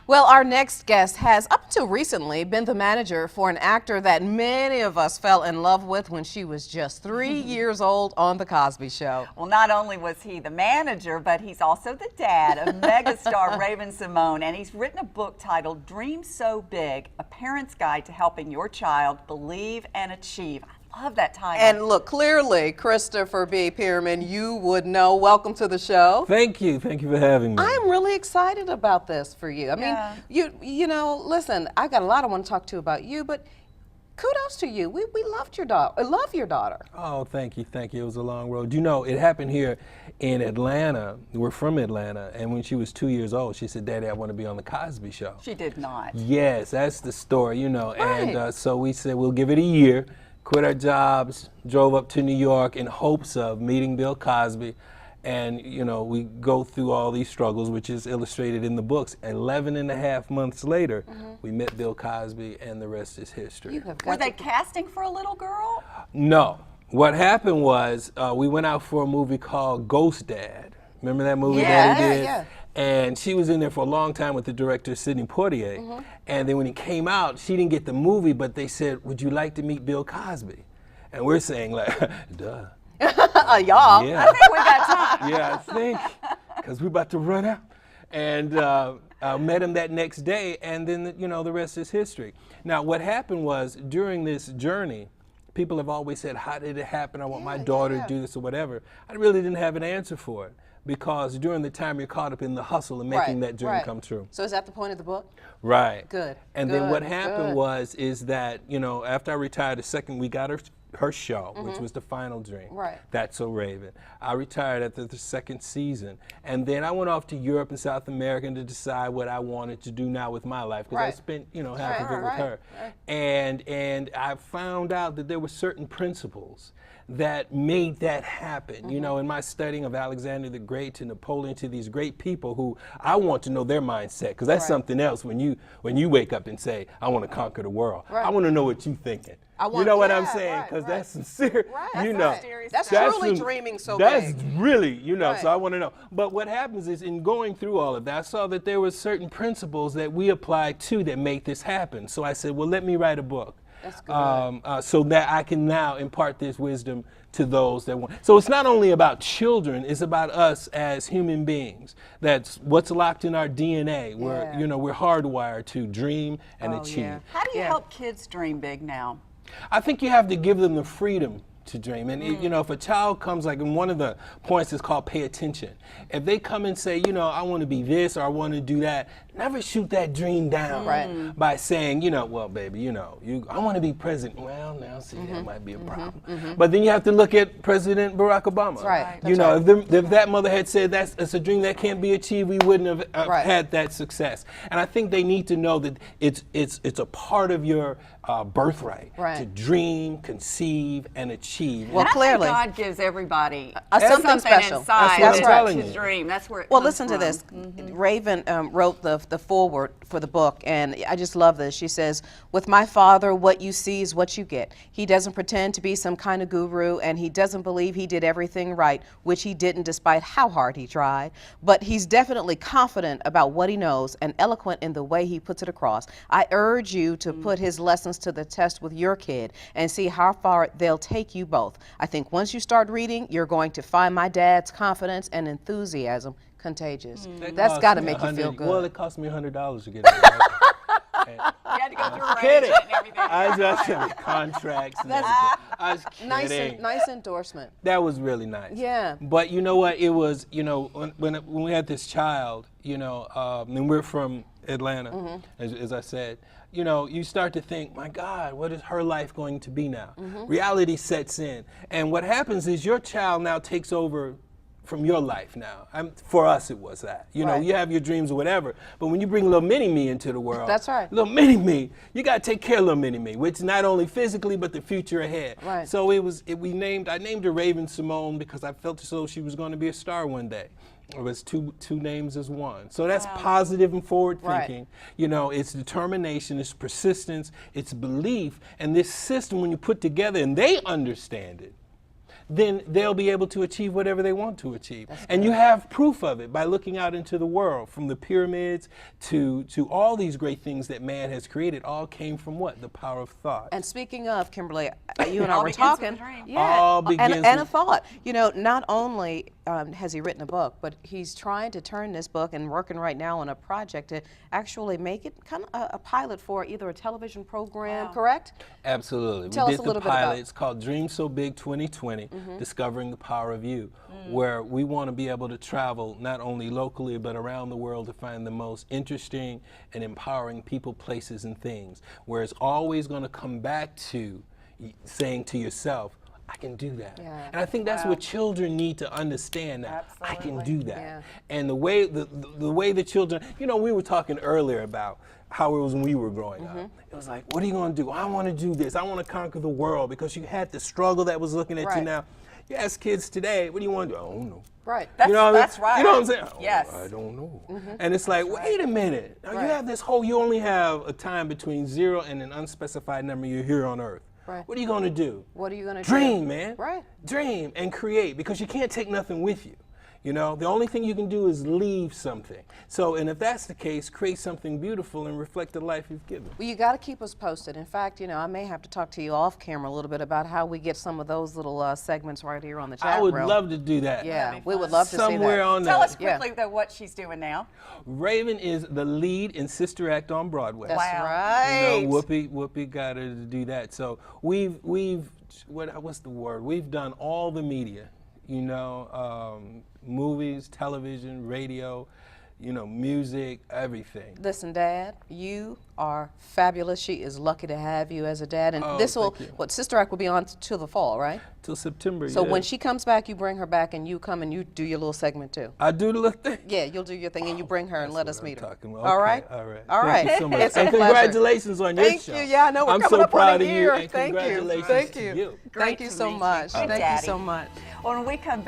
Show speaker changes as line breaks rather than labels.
Well, our next guest has, up until recently, been the manager for an actor that many of us fell in love with when she was just 3 years old on The Cosby Show.
Well, not only was he the manager, but he's also the dad of megastar Raven-Symoné, and he's written a book titled Dream So Big, A Parent's Guide to Helping Your Child Believe and Achieve. I love that title.
And look, clearly, Christopher B. Pearman, you would know. Welcome to the show.
Thank you. Thank you for having me.
I'm really excited about this for you. I mean, you know, listen, I got a lot I want to talk to you about you, but kudos to you. We loved your daughter. I love your daughter.
Oh, thank you. Thank you. It was a long road. You know, it happened here in Atlanta. We're from Atlanta. And when she was 2 years old, she said, Daddy, I want to be on The Cosby Show.
She did not.
Yes, that's the story, you know.
Right.
And so we said, we'll give it a year. Quit our jobs, drove up to New York in hopes of meeting Bill Cosby. And, you know, we go through all these struggles, which is illustrated in the books. 11 and a half months later, we met Bill Cosby, and the rest is history.
Were they casting for a little girl?
No. What happened was we went out for a movie called Ghost Dad. Remember that movie that he did?
Yeah.
And she was in there for a long time with the director, Sidney Poitier. And then when he came out, she didn't get the movie, but they said, would you like to meet Bill Cosby? And we're saying, like, duh.
Y'all.
Yeah.
I think we got time.
Yeah, I think, because we're about to run out. And met him that next day, and then, you know, the rest is history. Now, what happened was, during this journey, people have always said, how did it happen? I want my daughter to do this or whatever. I really didn't have an answer for it, because during the time you're caught up in the hustle and making that dream come true.
So is that the point of the book?
Right.
Good.
And then what happened is that, you know, after I retired we got her show, which was the final dream.
Right.
That's So Raven. I retired after the second season. And then I went off to Europe and South America to decide what I wanted to do now with my life, because I spent, you know, half of it with her. And I found out that there were certain principles that made that happen. You know, in my studying of Alexander the Great to Napoleon, to these great people who I want to know their mindset, because that's something else when you wake up and say, I want to conquer the world. I want to know what you're thinking. You know what I'm saying? Because that's sincere. You know,
that's truly dreaming so
big. That's really, you know,
Right.
so I want to know. But what happens is, in going through all of that, I saw that there were certain principles that we apply to that make this happen. So I said, well, let me write a book.
That's good.
So that I can now impart this wisdom to those that want. So it's not only about children, it's about us as human beings. That's what's locked in our DNA. We're, you know, we're hardwired to dream and achieve.
How do you help kids dream big now?
I think you have to give them the freedom to dream. And you know, if a child comes, like in one of the points is called pay attention. If they come and say, you know, I want to be this or I want to do that, never shoot that dream down by saying, you know, well, baby, you know, I want to be president. Well, now see, that might be a problem. But then you have to look at President Barack Obama. You know, if that mother had said it's a dream that can't be achieved, we wouldn't have had that success. And I think they need to know that it's a part of your birthright to dream, conceive, and achieve.
Well, clearly,
God gives everybody
something special.
Inside
That's what I'm telling
to
you.
dream. That's where it
Well,
comes
listen to
from.
this. Raven wrote the foreword for the book, and I just love this. She says, with my father, what you see is what you get. He doesn't pretend to be some kind of guru, and he doesn't believe he did everything right, which he didn't despite how hard he tried. But he's definitely confident about what he knows and eloquent in the way he puts it across. I urge you to put his lessons to the test with your kid and see how far they'll take you both. I think once you start reading, you're going to find my dad's confidence and enthusiasm contagious. That's got to make you feel good.
Well, it cost me $100 to get it.
You had to go through a
kidding.
and everything.
I was just contracts. And everything. I was kidding.
Nice endorsement.
That was really nice.
Yeah.
But you know what? It was, you know, when we had this child, you know, and we're from Atlanta, as I said, you know, you start to think, my God, what is her life going to be now? Reality sets in. And what happens is your child now takes over from your life now. For us, it was that. You know, you have your dreams or whatever, but when you bring little mini me into the world,
that's right.
Little mini me, you got to take care of little mini me, which not only physically, but the future ahead.
Right.
So I named her Raven-Symoné because I felt as though she was going to be a star one day. It was two names as one. So that's positive and forward thinking. You know, it's determination, it's persistence, it's belief, and this system, when you put together and they understand it, then they'll be able to achieve whatever they want to achieve. And you have proof of it by looking out into the world, from the pyramids to all these great things that man has created, all came from what? The power of thought.
And speaking of, Kimberly, you and I
All
were
begins with a
talking.
dream.
Yeah,
All begins
and a
with-
thought. You know, not only has he written a book, but he's trying to turn this book and working right now on a project to actually make it kind of a pilot for either a television program,
Wow.
correct?
Absolutely.
Tell
We
us
did
a little
the
bit about
pilot.
it.
It's called Dream So Big 2020, Discovering the Power of You, where we want to be able to travel not only locally but around the world to find the most interesting and empowering people, places, and things, where it's always going to come back to saying to yourself, I can do that.
Yeah.
And I think that's what children need to understand, that I can
Absolutely.
do that.
Yeah.
And the way the children, you know, we were talking earlier about how it was when we were growing up. It was like, what are you going to do? I want to do this. I want to conquer the world, because you had the struggle that was looking at you
Right.
now. You ask kids today, what do you want to do? I don't know.
Right.
That's,
You know what I mean?
that's right.
You know what I'm saying? Oh,
Yes.
I don't know. And it's like, wait a minute. Now
Right.
you have this whole, you only have a time between 0 and an unspecified number you're here on earth.
Right.
What are you going to do?
What are you going to do?
Dream, man.
Right.
Dream and create, because you can't take nothing with you. You know, the only thing you can do is leave something. So, and if that's the case, create something beautiful and reflect the life you've given.
Well, you got to keep us posted. In fact, you know, I may have to talk to you off camera a little bit about how we get some of those little segments right here on the chat
I would
room.
love to do that.
Yeah,
That'd be
we would
fun.
love to
Somewhere
see that.
on
Tell
that.
us quickly though what she's doing now.
Raven is the lead in Sister Act on Broadway.
That's
Wow.
right.
You know, Whoopi got her to do that. So we've what's the word? We've done all the media, you know, movies, television, radio, you know, music, everything.
Listen, Dad, you are fabulous. She is lucky to have you as a dad. And
Oh,
this will,
thank you.
what, Sister Act will be on till the fall, right?
Till September.
So
yeah.
when she comes back, you bring her back and you come and you do your little segment too.
I do the little thing.
Yeah, you'll do your thing and you bring her and let us
What I'm
meet her.
talking about.
All
Okay,
right?
all right.
All
Thank
right.
you so much.
It's a
And
pleasure.
congratulations on your
Thank
show.
you. Yeah, I know we're
I'm
coming
so
up
proud
on a
of
year.
you, and
Thank you.
congratulations
Thank
to
you.
you.
Great
Thank you
to
so
meet you.
much.
Good
Thank
daddy.
you so much.
When we come back.